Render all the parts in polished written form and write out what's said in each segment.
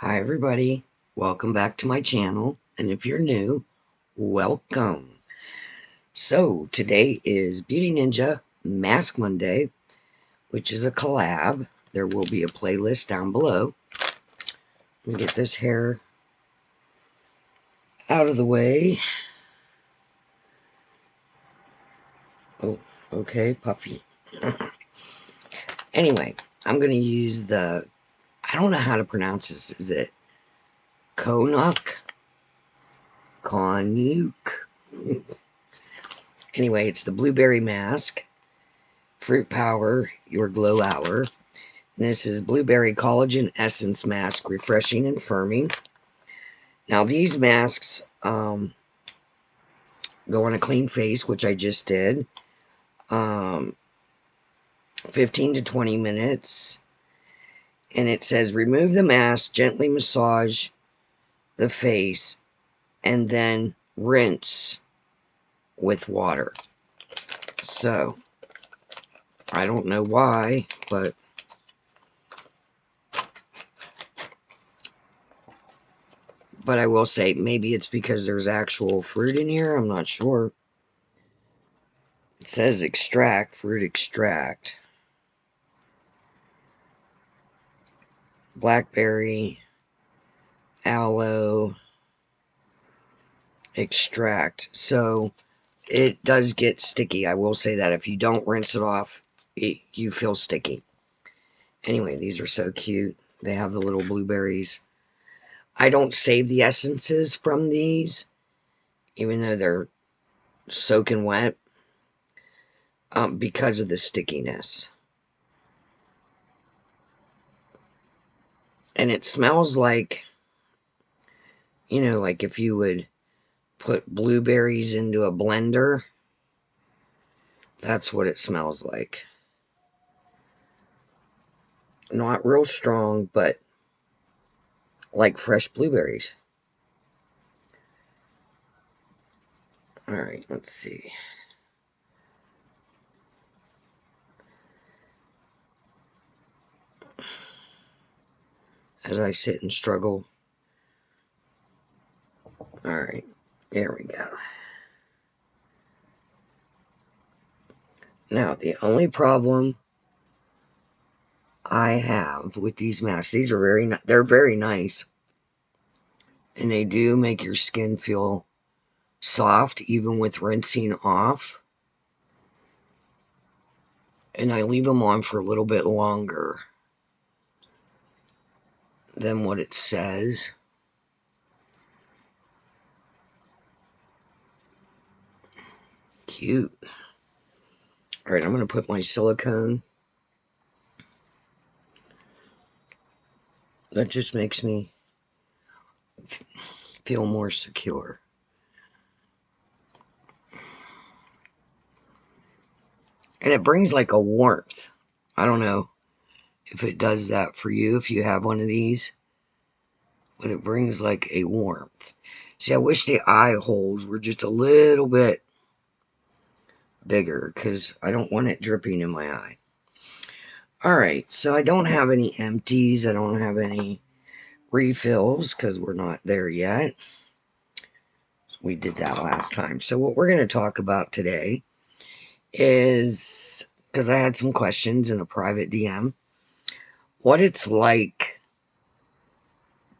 Hi everybody, welcome back to my channel, and if you're new, welcome. So today is Beauty Ninja Mask Monday, which is a collab. There will be a playlist down below. Let me get this hair out of the way. Oh, okay, puffy. Anyway, I'm going to use I don't know how to pronounce this. Is it Konuk? Konuk? Anyway, it's the blueberry mask. Fruit Power, your glow hour. And this is Blueberry Collagen Essence Mask, refreshing and firming. Now these masks go on a clean face, which I just did. 15 to 20 minutes. And it says, remove the mask, gently massage the face, and then rinse with water. So, I don't know why, but I will say maybe it's because there's actual fruit in here. I'm not sure. It says extract, fruit extract. Blackberry, aloe extract. So it does get sticky. I will say that if you don't rinse it off, you feel sticky. Anyway, these are so cute. They have the little blueberries. I don't save the essences from these, even though they're soaking wet, because of the stickiness. And it smells like, like if you would put blueberries into a blender. That's what it smells like. Not real strong, but like fresh blueberries. Alright, let's see. As I sit and struggle. Alright, there we go. Now, the only problem I have with these masks, these are they're very nice. And they do make your skin feel soft, even with rinsing off. And I leave them on for a little bit longer than what it says. Cute. Alright, I'm going to put my silicone. That just makes me feel more secure. And it brings like a warmth. I don't know if it does that for you, if you have one of these. But it brings like a warmth. See, I wish the eye holes were just a little bit bigger, because I don't want it dripping in my eye. Alright, so I don't have any empties. I don't have any refills, because we're not there yet. We did that last time. So what we're going to talk about today is, because I had some questions in a private DM, what it's like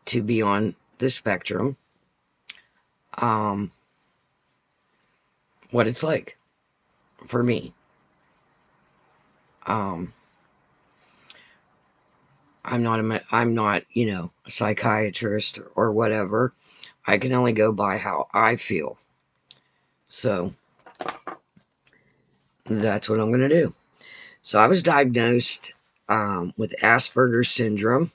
to be on the spectrum. What it's like for me. I'm not a psychiatrist or whatever. I can only go by how I feel. So that's what I'm going to do. So I was diagnosed with Asperger's syndrome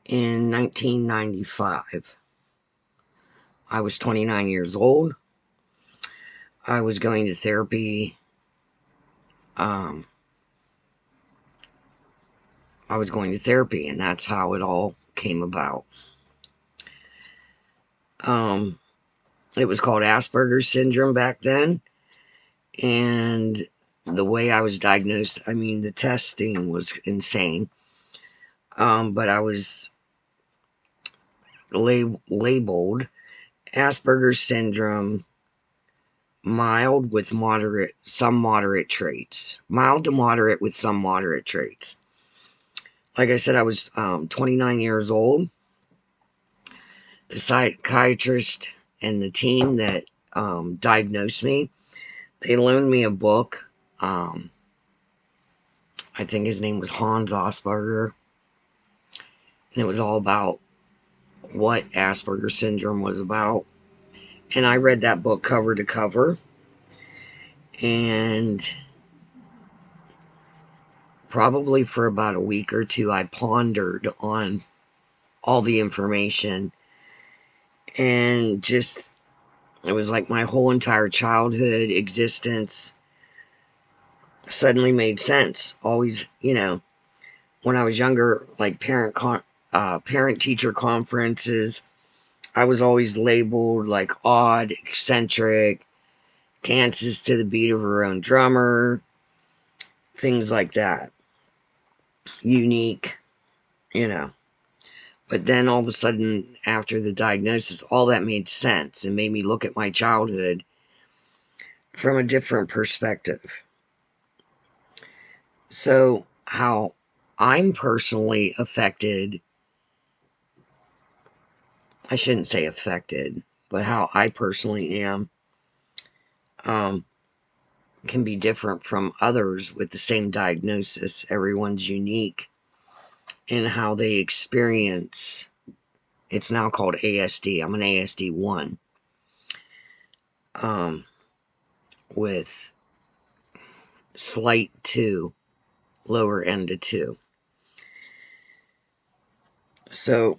in 1995. I was 29 years old. I was going to therapy. I was going to therapy, and that's how it all came about. It was called Asperger's syndrome back then. And the way I was diagnosed, I mean, the testing was insane. But I was labeled Asperger's syndrome, mild with some moderate traits. Mild to moderate with some moderate traits. Like I said, I was 29 years old. The psychiatrist and the team that diagnosed me, they loaned me a book. I think his name was Hans Asperger. And it was all about what Asperger's syndrome was about. And I read that book cover to cover. And probably for about a week or two, I pondered on all the information. And just, it was like my whole entire childhood existence suddenly made sense. Always, when I was younger, like parent-teacher conferences, I was always labeled like odd, eccentric, dances to the beat of her own drummer, things like that. Unique, you know. But then all of a sudden, after the diagnosis, all that made sense and made me look at my childhood from a different perspective. So, how I'm personally affected, I shouldn't say affected, but how I personally am, can be different from others with the same diagnosis. Everyone's unique in how they experience. It's now called ASD. I'm an ASD 1, with slight 2, lower end of 2. So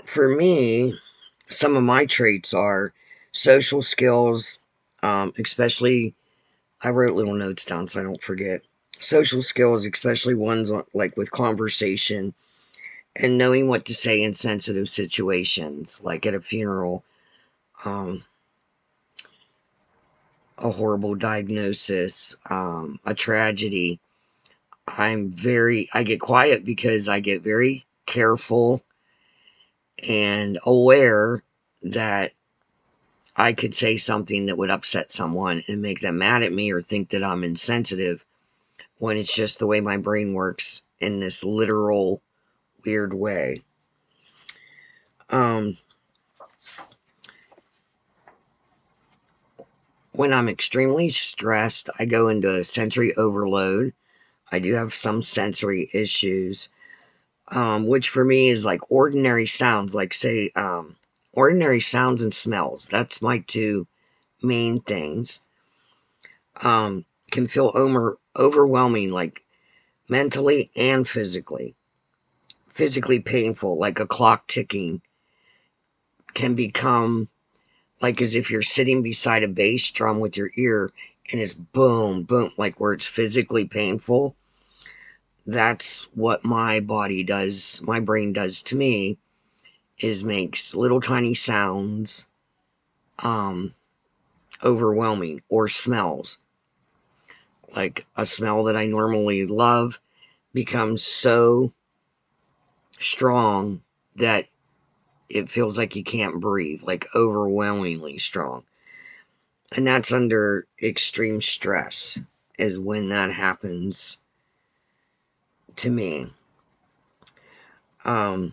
for me, some of my traits are social skills, especially, I wrote little notes down so I don't forget. Social skills, especially ones like with conversation and knowing what to say in sensitive situations, like at a funeral, a horrible diagnosis, a tragedy. I get quiet because I get very careful and aware that I could say something that would upset someone and make them mad at me or think that I'm insensitive, when it's just the way my brain works in this literal weird way. When I'm extremely stressed, I go into a sensory overload. I do have some sensory issues, which for me is like ordinary sounds, like say, ordinary sounds and smells. That's my two main things. Can feel overwhelming, like mentally and physically. Physically painful, like a clock ticking, can become like as if you're sitting beside a bass drum with your ear and it's boom, boom, like where it's physically painful. That's what my body does, my brain does to me, is makes little tiny sounds overwhelming, or smells. Like a smell that I normally love becomes so strong that it feels like you can't breathe, like overwhelmingly strong. And that's under extreme stress, is when that happens to me. A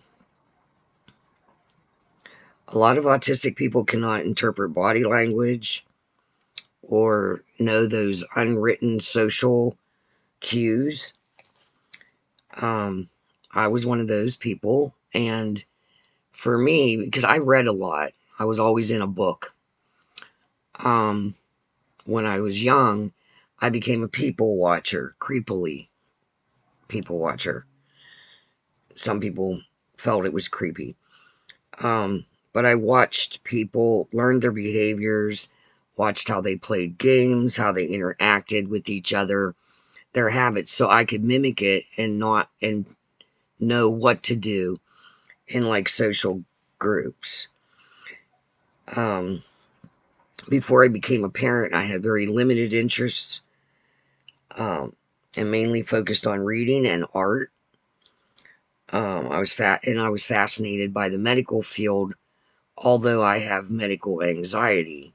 lot of autistic people cannot interpret body language or know those unwritten social cues. I was one of those people, and for me, because I read a lot, I was always in a book. When I was young, I became a people watcher, creepily people watcher. Some people felt it was creepy. But I watched people, learned their behaviors, watched how they played games, how they interacted with each other, their habits, so I could mimic it and know what to do in like social groups. Before I became a parent, I had very limited interests, and mainly focused on reading and art. I was fascinated by the medical field. Although I have medical anxiety,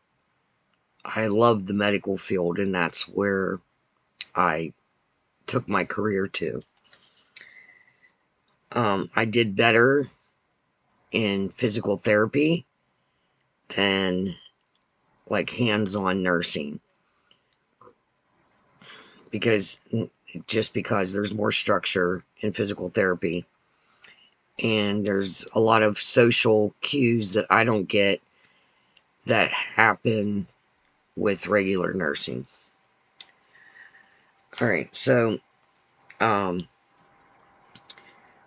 I love the medical field, and that's where I took my career to. I did better in physical therapy than like hands-on nursing, because because there's more structure in physical therapy, and there's a lot of social cues that I don't get that happen with regular nursing. All right, so um,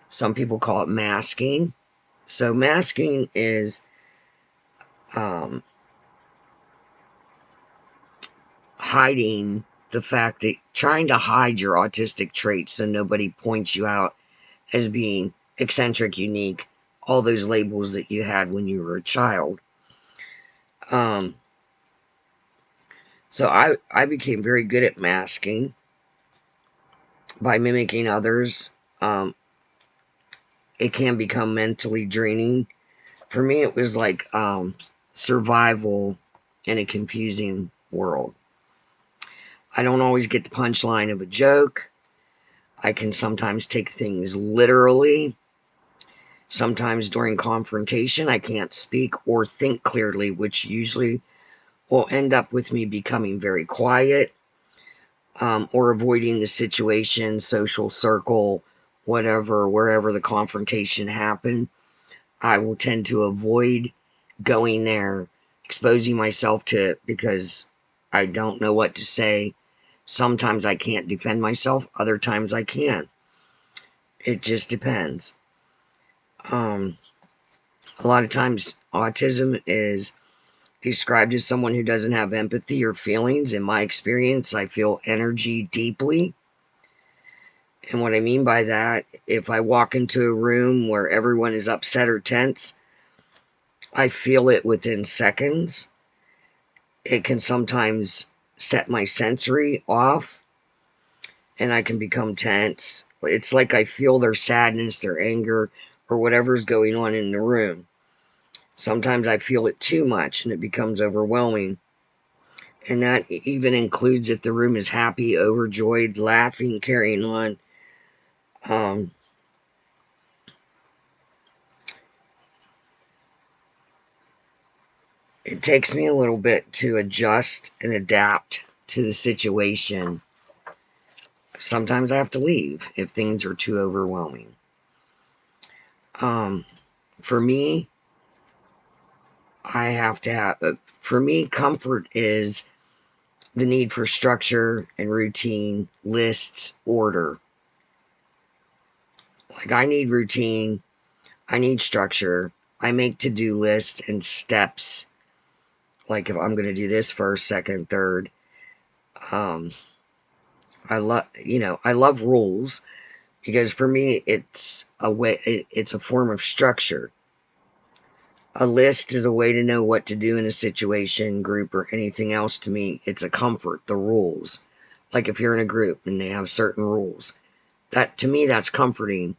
some people call it masking. So masking is um, hiding the fact that trying to hide your autistic traits so nobody points you out as being eccentric, unique, all those labels that you had when you were a child. Um, so I became very good at masking by mimicking others. Um, it can become mentally draining. For me, it was like survival in a confusing world. I don't always get the punchline of a joke. I can sometimes take things literally. Sometimes during confrontation, I can't speak or think clearly, which usually will end up with me becoming very quiet, or avoiding the situation, social circle, whatever, wherever the confrontation happened. I will tend to avoid going there, exposing myself to it because I don't know what to say. Sometimes I can't defend myself, other times I can. It just depends. Um, a lot of times, autism is described as someone who doesn't have empathy or feelings. In my experience, I feel energy deeply. And what I mean by that, if I walk into a room where everyone is upset or tense, I feel it within seconds. It can sometimes set my sensory off and I can become tense. It's like I feel their sadness, their anger, or whatever's going on in the room. Sometimes I feel it too much and it becomes overwhelming. And that even includes if the room is happy, overjoyed, laughing, carrying on. Um, it takes me a little bit to adjust and adapt to the situation. Sometimes I have to leave if things are too overwhelming. Um, for me, for me, comfort is the need for structure and routine, lists, order. Like, I need routine, I need structure. I make to do lists and steps. Like, if I'm going to do this first, second, third. Um, I love rules because for me, it's a form of structure. A list is a way to know what to do in a situation, group, or anything else. To me, it's a comfort, the rules. Like if you're in a group and they have certain rules. That, to me, that's comforting,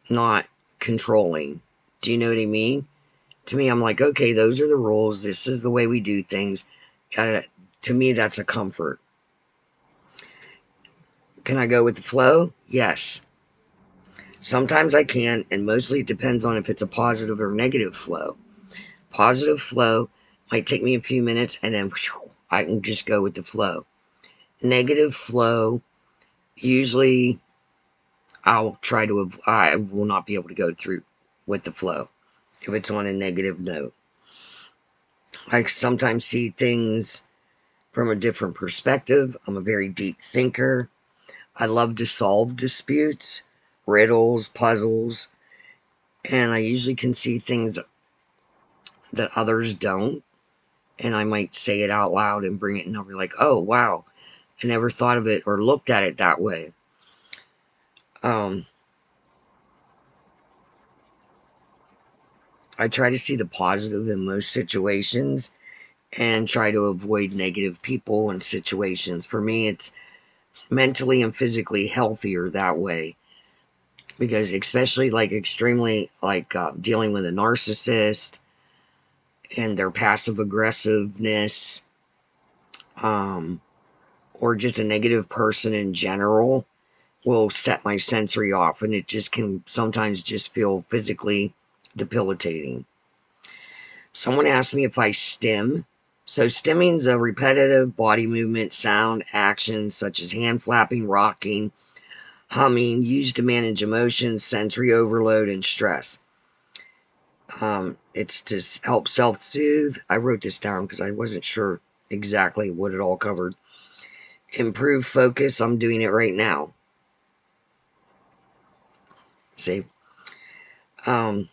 not controlling. Do you know what I mean? To me, I'm like, okay, those are the rules. This is the way we do things. To me, that's a comfort. Can I go with the flow? Yes. Sometimes I can, and mostly it depends on if it's a positive or negative flow. Positive flow might take me a few minutes and then whew, I can just go with the flow. Negative flow, usually I will not be able to go through with the flow if it's on a negative note. I sometimes see things from a different perspective. I'm a very deep thinker. I love to solve disputes, riddles, puzzles, and I usually can see things that others don't. And I might say it out loud and bring it, and they'll be like, oh, wow, I never thought of it or looked at it that way. Um, I try to see the positive in most situations and try to avoid negative people and situations. For me, it's mentally and physically healthier that way. because especially like extremely like dealing with a narcissist and their passive aggressiveness, um, or just a negative person in general, will set my sensory off, and it just can sometimes just feel physically debilitating. Someone asked me if I stim. So stimming is a repetitive body movement, sound, action such as hand flapping, rocking, humming, used to manage emotions, sensory overload, and stress. It's to help self-soothe. I wrote this down because I wasn't sure exactly what it all covered. Improve focus. I'm doing it right now. See, um,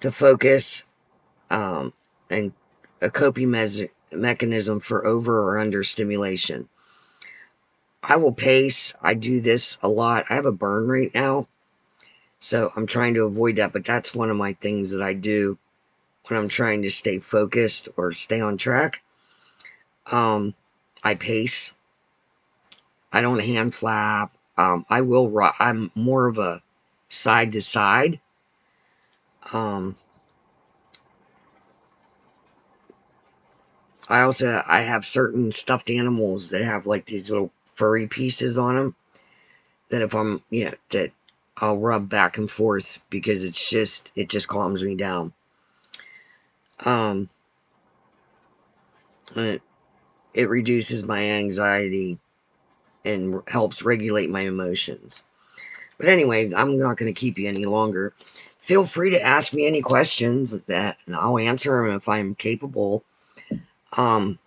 to focus, and a coping mechanism for over or under stimulation. I will pace. I do this a lot. I have a burn right now, so I'm trying to avoid that. But that's one of my things that I do when I'm trying to stay focused or stay on track. I pace. I don't hand flap. I will rock. I'm more of a side to side. Um, I have certain stuffed animals that have like these little furry pieces on them that if I'm that I'll rub back and forth because it just calms me down. Um, it, it reduces my anxiety and helps regulate my emotions. But anyway, I'm not going to keep you any longer. Feel free to ask me any questions that, and I'll answer them if I'm capable. Um,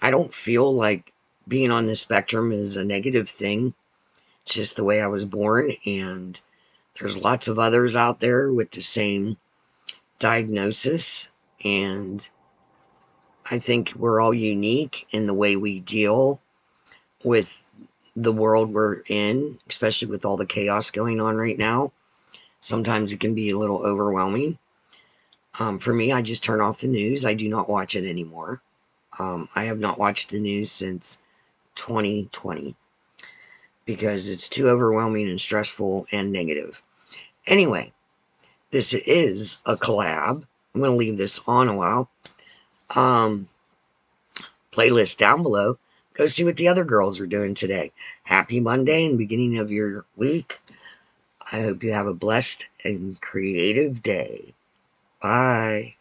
I don't feel like being on the spectrum is a negative thing. It's just the way I was born, and there's lots of others out there with the same diagnosis, and I think we're all unique in the way we deal with the world we're in, especially with all the chaos going on right now. Sometimes it can be a little overwhelming. For me, I just turn off the news. I do not watch it anymore. I have not watched the news since 2020 because it's too overwhelming and stressful and negative. Anyway, this is a collab. I'm going to leave this on a while. Um, Playlist down below. Go see what the other girls are doing today. Happy Monday and beginning of your week. I hope you have a blessed and creative day. Bye.